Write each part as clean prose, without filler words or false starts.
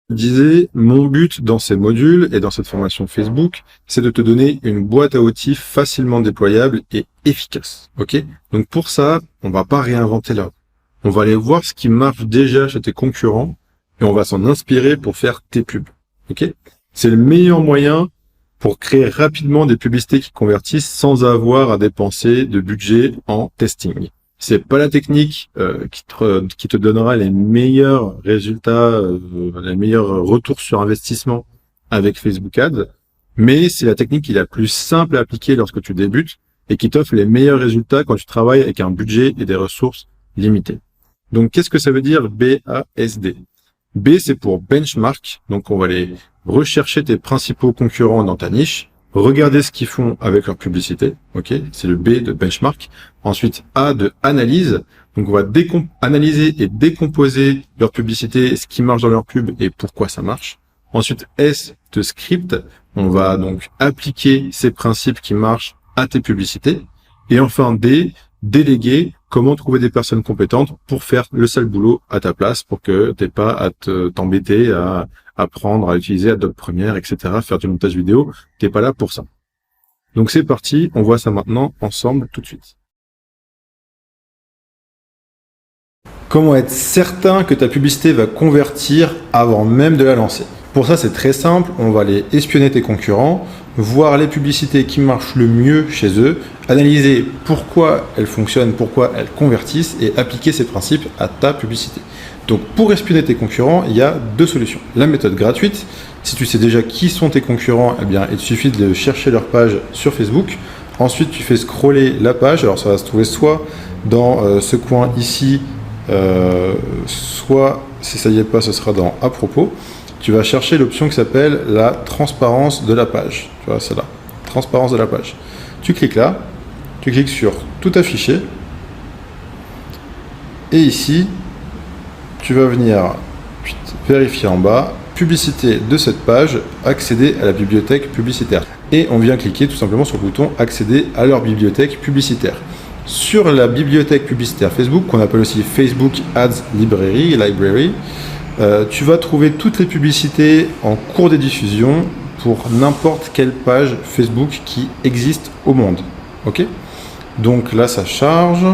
Je disais, mon but dans ces modules et dans cette formation Facebook, c'est de te donner une boîte à outils facilement déployable et efficace. Ok? Donc pour ça, on va pas réinventer la roue. On va aller voir ce qui marche déjà chez tes concurrents et on va s'en inspirer pour faire tes pubs. Ok? C'est le meilleur moyen pour créer rapidement des publicités qui convertissent sans avoir à dépenser de budget en testing. C'est pas la technique qui te donnera les meilleurs résultats, les meilleurs retours sur investissement avec Facebook Ads, mais c'est la technique qui est la plus simple à appliquer lorsque tu débutes et qui t'offre les meilleurs résultats quand tu travailles avec un budget et des ressources limitées. Donc, qu'est-ce que ça veut dire BASD? B, c'est pour benchmark. Donc, on va aller rechercher tes principaux concurrents dans ta niche, regarder ce qu'ils font avec leur publicité. Ok, c'est le B de benchmark. Ensuite, A de analyse. Donc, on va analyser et décomposer leur publicité, ce qui marche dans leur pub et pourquoi ça marche. Ensuite, S de script. On va donc appliquer ces principes qui marchent à tes publicités. Et enfin, D, déléguer, comment trouver des personnes compétentes pour faire le sale boulot à ta place pour que t'aies pas à t'embêter à apprendre à utiliser Adobe Premiere, etc., faire du montage vidéo. T'es pas là pour ça. Donc c'est parti, on voit ça maintenant ensemble tout de suite. Comment être certain que ta publicité va convertir avant même de la lancer? Pour ça, c'est très simple, on va aller espionner tes concurrents, voir les publicités qui marchent le mieux chez eux, analyser pourquoi elles fonctionnent, pourquoi elles convertissent et appliquer ces principes à ta publicité. Donc pour espionner tes concurrents, il y a deux solutions. La méthode gratuite, si tu sais déjà qui sont tes concurrents, eh bien, il suffit de chercher leur page sur Facebook. Ensuite, tu fais scroller la page, alors ça va se trouver soit dans ce coin ici, soit si ça y est pas, ce sera dans à propos. Tu vas chercher l'option qui s'appelle la transparence de la page. Tu vois, c'est là, transparence de la page. Tu cliques là, tu cliques sur tout afficher. Et ici, tu vas venir vérifier en bas, publicité de cette page, accéder à la bibliothèque publicitaire. Et on vient cliquer tout simplement sur le bouton accéder à leur bibliothèque publicitaire. Sur la bibliothèque publicitaire Facebook, qu'on appelle aussi Facebook Ads Library, tu vas trouver toutes les publicités en cours de diffusion pour n'importe quelle page Facebook qui existe au monde. Ok? Donc là, ça charge.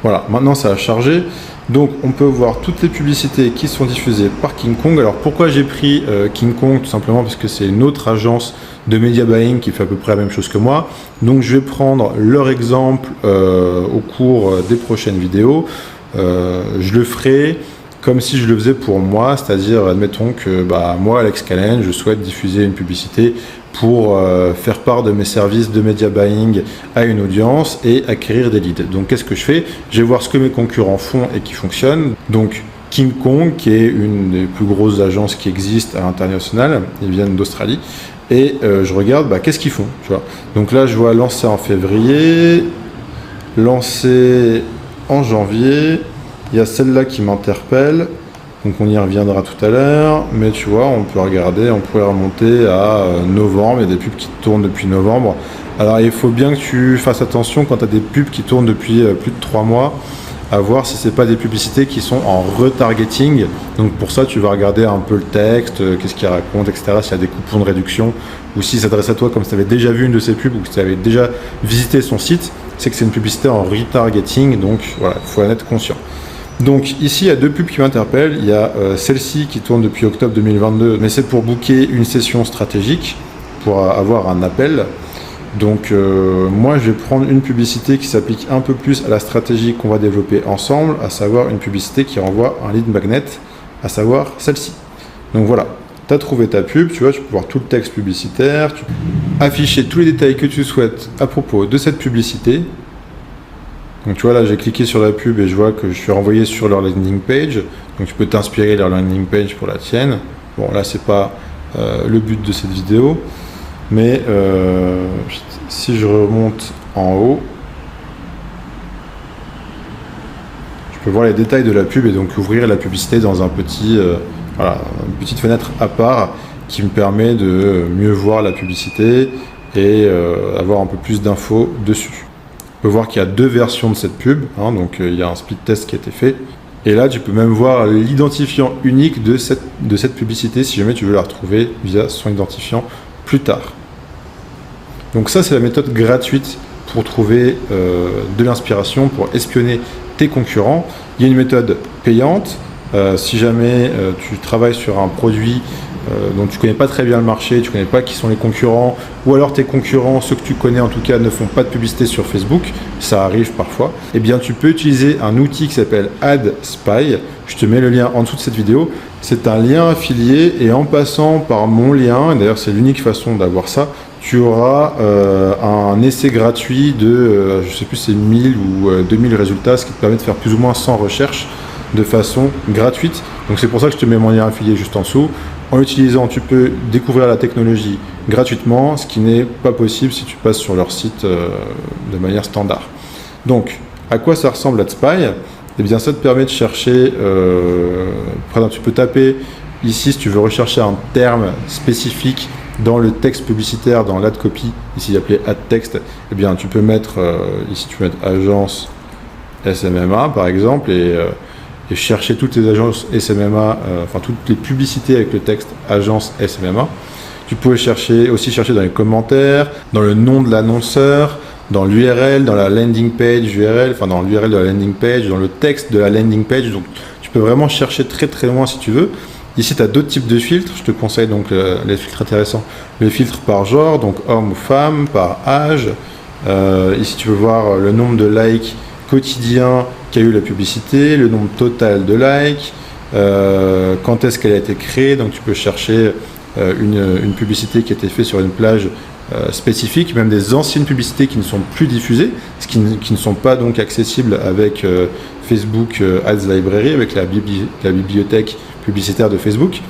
Voilà, maintenant ça a chargé. Donc on peut voir toutes les publicités qui sont diffusées par King Kong. Alors pourquoi j'ai pris King Kong? Tout simplement parce que c'est une autre agence de media buying qui fait à peu près la même chose que moi. Donc je vais prendre leur exemple au cours des prochaines vidéos. Je le ferai comme si je le faisais pour moi, c'est-à-dire admettons que moi, Alex Calen, je souhaite diffuser une publicité pour faire part de mes services de media buying à une audience et acquérir des leads. Donc qu'est-ce que je fais? Je vais voir ce que mes concurrents font et qui fonctionne. Donc King Kong, qui est une des plus grosses agences qui existent à l'international, ils viennent d'Australie, et je regarde qu'est-ce qu'ils font, tu vois. Donc là je vois lancer en février, lancer en janvier, il y a celle-là qui m'interpelle, donc on y reviendra tout à l'heure, mais tu vois, on peut regarder, on pourrait remonter à novembre, il y a des pubs qui tournent depuis novembre. Alors il faut bien que tu fasses attention quand tu as des pubs qui tournent depuis plus de 3 mois, à voir si c'est pas des publicités qui sont en retargeting. Donc pour ça, tu vas regarder un peu le texte, qu'est-ce qu'il raconte, etc. S'il y a des coupons de réduction, ou s'il s'adresse à toi comme si tu avais déjà vu une de ces pubs ou que tu avais déjà visité son site, c'est que c'est une publicité en retargeting, donc voilà, il faut en être conscient. Donc ici, il y a deux pubs qui m'interpellent. Il y a celle-ci qui tourne depuis octobre 2022, mais c'est pour booker une session stratégique, pour avoir un appel. Donc moi, je vais prendre une publicité qui s'applique un peu plus à la stratégie qu'on va développer ensemble, à savoir une publicité qui renvoie un lead magnet, à savoir celle-ci. Donc voilà, tu as trouvé ta pub, tu vois, tu peux voir tout le texte publicitaire, tu peux afficher tous les détails que tu souhaites à propos de cette publicité. Donc tu vois, là j'ai cliqué sur la pub et je vois que je suis renvoyé sur leur landing page. Donc tu peux t'inspirer de leur landing page pour la tienne. Bon, là c'est pas le but de cette vidéo, mais si je remonte en haut, je peux voir les détails de la pub et donc ouvrir la publicité dans un petit, une petite fenêtre à part qui me permet de mieux voir la publicité et avoir un peu plus d'infos dessus. On peut voir qu'il y a deux versions de cette pub, donc il y a un speed test qui a été fait. Et là, tu peux même voir l'identifiant unique de cette publicité si jamais tu veux la retrouver via son identifiant plus tard. Donc ça, c'est la méthode gratuite pour trouver de l'inspiration, pour espionner tes concurrents. Il y a une méthode payante. Si jamais tu travailles sur un produit dont tu ne connais pas très bien le marché, tu ne connais pas qui sont les concurrents, ou alors tes concurrents, ceux que tu connais en tout cas, ne font pas de publicité sur Facebook, ça arrive parfois, eh bien tu peux utiliser un outil qui s'appelle AdSpy. Je te mets le lien en dessous de cette vidéo. C'est un lien affilié et en passant par mon lien, et d'ailleurs c'est l'unique façon d'avoir ça, tu auras un essai gratuit de, je ne sais plus c'est 1000 ou 2000 résultats, ce qui te permet de faire plus ou moins 100 recherches de façon gratuite. Donc c'est pour ça que je te mets mon lien affilié juste en dessous. En l'utilisant, tu peux découvrir la technologie gratuitement, ce qui n'est pas possible si tu passes sur leur site de manière standard. Donc, à quoi ça ressemble AdSpy? Eh bien, ça te permet de chercher, par exemple, tu peux taper ici, si tu veux rechercher un terme spécifique dans le texte publicitaire, dans l'ad copy, ici appelé ad text, eh bien, tu peux mettre, ici tu peux mettre agence SMMA par exemple, et chercher toutes les agences SMMA, enfin toutes les publicités avec le texte agence SMMA. Tu peux aussi chercher dans les commentaires, dans le nom de l'annonceur, dans l'URL, dans la landing page URL, enfin dans l'URL de la landing page, dans le texte de la landing page. Donc tu peux vraiment chercher très très loin si tu veux. Ici tu as d'autres types de filtres, je te conseille donc les filtres intéressants. Les filtres par genre, donc homme ou femme, par âge. Ici tu peux voir le nombre de likes quotidien qu'a eu la publicité, le nombre total de likes, quand est-ce qu'elle a été créée. Donc tu peux chercher une publicité qui a été faite sur une plage spécifique, même des anciennes publicités qui ne sont plus diffusées, qui ne sont pas donc accessibles avec Facebook Ads Library, avec la bibliothèque publicitaire de Facebook.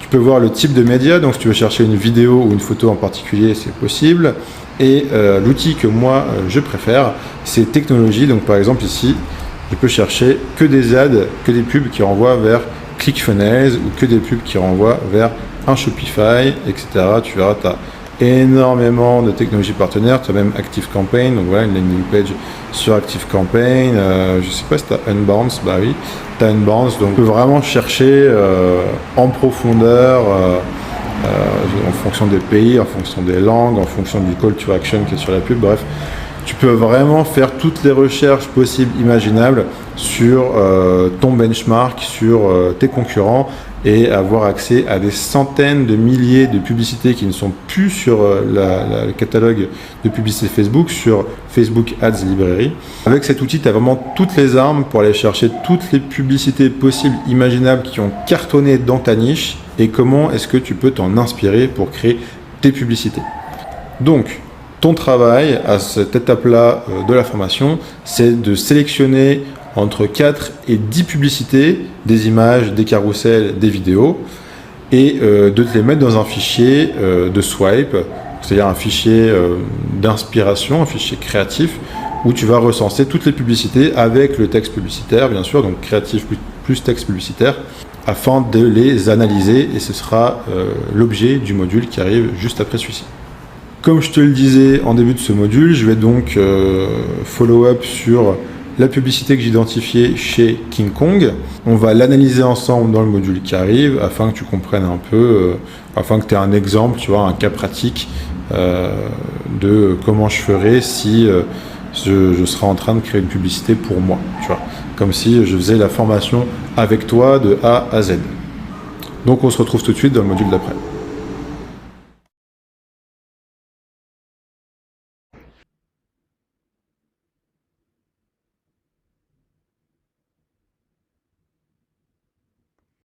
Tu peux voir le type de média, donc si tu veux chercher une vidéo ou une photo en particulier, c'est possible. Et l'outil que moi je préfère, c'est Technologie. Donc par exemple ici, je peux chercher que des ads, que des pubs qui renvoient vers ClickFunnels ou que des pubs qui renvoient vers un Shopify, etc. Tu verras, tu as énormément de technologies partenaires. Tu as même ActiveCampaign, donc voilà une landing page sur ActiveCampaign. Je sais pas si tu as Unbounce, bah oui, tu as Unbounce. Donc tu peux vraiment chercher en profondeur. En fonction des pays, en fonction des langues, en fonction du call to action qui est sur la pub, bref, tu peux vraiment faire toutes les recherches possibles, imaginables sur ton benchmark, sur tes concurrents et avoir accès à des centaines de milliers de publicités qui ne sont plus sur le catalogue de publicité Facebook, sur Facebook Ads Library. Avec cet outil, tu as vraiment toutes les armes pour aller chercher toutes les publicités possibles, imaginables qui ont cartonné dans ta niche et comment est-ce que tu peux t'en inspirer pour créer tes publicités. Donc, ton travail à cette étape-là de la formation, c'est de sélectionner entre 4 et 10 publicités, des images, des carousels, des vidéos, et de te les mettre dans un fichier de swipe, c'est-à-dire un fichier d'inspiration, un fichier créatif, où tu vas recenser toutes les publicités avec le texte publicitaire, bien sûr, donc créatif plus texte publicitaire, afin de les analyser, et ce sera l'objet du module qui arrive juste après celui-ci. Comme je te le disais en début de ce module, je vais donc follow-up sur la publicité que j'ai identifiée chez King Kong. On va l'analyser ensemble dans le module qui arrive afin que tu comprennes un peu, afin que tu aies un exemple, tu vois, un cas pratique de comment je ferais si je serais en train de créer une publicité pour moi, tu vois, comme si je faisais la formation avec toi de A à Z. Donc on se retrouve tout de suite dans le module d'après.